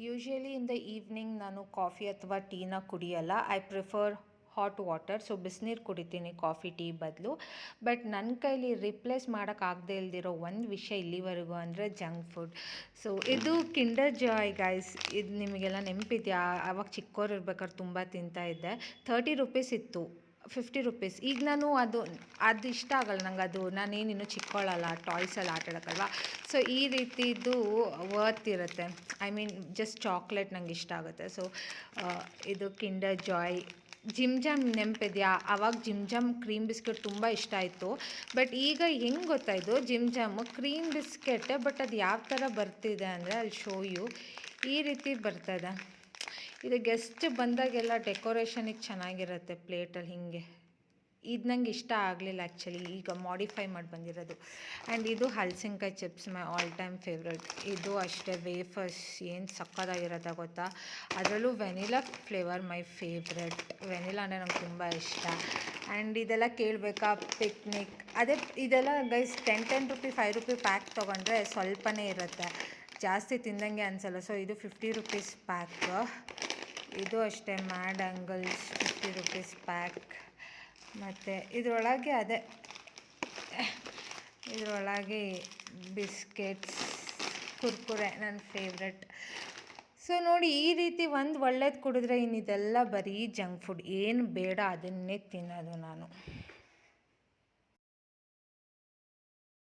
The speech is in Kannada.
ಯೂಶ್ವಲಿ ಇನ್ ದ ಈವ್ನಿಂಗ್ ನಾನು ಕಾಫಿ ಅಥವಾ ಟೀನ ಕುಡಿಯಲ್ಲ. I prefer hot water. So ಬಿಸಿನೀರು ಕುಡಿತೀನಿ ಕಾಫಿ ಟೀ ಬದಲು. ಬಟ್ ನನ್ನ ಕೈಲಿ ರಿಪ್ಲೇಸ್ ಮಾಡೋಕ್ಕಾಗದೇ ಇಲ್ದಿರೋ ಒಂದು ವಿಷಯ ಇಲ್ಲಿವರೆಗೂ ಅಂದರೆ ಜಂಕ್ ಫುಡ್. ಸೊ ಇದು ಕಿಂಡರ್ ಜಾಯ್ ಗೈಸ್. ಇದು ನಿಮಗೆಲ್ಲ ನೆನಪಿದೆಯಾ? ಆವಾಗ ಚಿಕ್ಕವ್ರು ಇರ್ಬೇಕಾದ್ರೆ ತುಂಬ ತಿಂತಾಯಿದ್ದೆ. 30 ರೂಪೀಸ್ ಇತ್ತು, 50 ರೂಪೀಸ್. ಈಗ ನಾನು ಅದು ಇಷ್ಟ ಆಗಲ್ಲ ನಂಗೆ. ಅದು ನಾನೇನಿನ್ನೂ ಚಿಕ್ಕವಳಲ್ಲ, ಟಾಯ್ಸಲ್ಲಿ ಆಟ ಆಡೋಕ್ಕಲ್ವ. ಸೊ ಈ ರೀತಿದು ವರ್ತ್ ಇರುತ್ತೆ. ಐ ಮೀನ್ ಜಸ್ಟ್ ಚಾಕ್ಲೇಟ್ ನಂಗೆ ಇಷ್ಟ ಆಗುತ್ತೆ. ಸೊ ಇದು ಕಿಂಡರ್ ಜಾಯ್. ಜಿಮ್ ಜಾಮ್ ನೆನಪಿದೆಯಾ? ಆವಾಗ ಜಿಮ್ ಜಾಮ್ ಕ್ರೀಮ್ ಬಿಸ್ಕೆಟ್ ತುಂಬ ಇಷ್ಟ ಆಯಿತು. ಬಟ್ ಈಗ ಹೆಂಗೆ ಗೊತ್ತಾಯಿತು ಜಿಮ್ ಜಾಮು ಕ್ರೀಮ್ ಬಿಸ್ಕೆಟೇ. ಬಟ್ ಅದು ಯಾವ ಥರ ಬರ್ತಿದೆ ಅಂದರೆ ಅಲ್ಲಿ ಶೋ ಯು ಈ ರೀತಿ ಬರ್ತದೆ. ಇದು ಗೆಸ್ಟ್ ಬಂದಾಗೆಲ್ಲ ಡೆಕೋರೇಷನಿಗೆ ಚೆನ್ನಾಗಿರುತ್ತೆ ಪ್ಲೇಟಲ್ಲಿ ಹೀಗೆ. ಇದು ನಂಗೆ ಇಷ್ಟ ಆಗಲಿಲ್ಲ ಆ್ಯಕ್ಚುಲಿ, ಈಗ ಮಾಡಿಫೈ ಮಾಡಿ ಬಂದಿರೋದು. ಆ್ಯಂಡ್ ಇದು ಹಲಸಿನಕಾಯಿ chips, my all time favourite. ಇದು ಅಷ್ಟೇ ವೇಫರ್ಸ್ ಏನು ಸಕ್ಕತ್ತಾಗಿರುತ್ತೆ ಗೊತ್ತಾ. ಅದರಲ್ಲೂ vanilla flavour my favourite. Vanilla ಅಂದರೆ ನಂಗೆ ತುಂಬ ಇಷ್ಟ. ಆ್ಯಂಡ್ ಇದೆಲ್ಲ ಕೇಳಬೇಕಾ, ಪಿಕ್ನಿಕ್ ಅದೇ ಇದೆಲ್ಲ ಗೈಸ್ 10 ರೂಪಿ 5 ರೂಪಿ ಪ್ಯಾಕ್ ತೊಗೊಂಡ್ರೆ ಸ್ವಲ್ಪನೇ ಇರುತ್ತೆ, ಜಾಸ್ತಿ ತಿಂದಂಗೆ ಅನಿಸಲ್ಲ. ಸೊ ಇದು 50 ರೂಪೀಸ್ ಪ್ಯಾಕ್. ಇದು ಅಷ್ಟೇ ಮ್ಯಾಡ್ ಆ್ಯಂಗಲ್ಸ್ 50 ರೂಪೀಸ್ ಪ್ಯಾಕ್. ಮತ್ತು ಇದರೊಳಗೆ ಇದರೊಳಗೆ ಬಿಸ್ಕೆಟ್ಸ್, ಕುರ್ಕುರೆ ನನ್ನ ಫೇವ್ರೆಟ್. ಸೊ ನೋಡಿ, ಈ ರೀತಿ ಒಂದು ಒಳ್ಳೇದು ಕುಡಿದ್ರೆ ಇನ್ನಿದೆಲ್ಲ ಬರೀ ಜಂಕ್ ಫುಡ್. ಏನು ಬೇಡ ಅದನ್ನೇ ತಿನ್ನೋದು ನಾನು.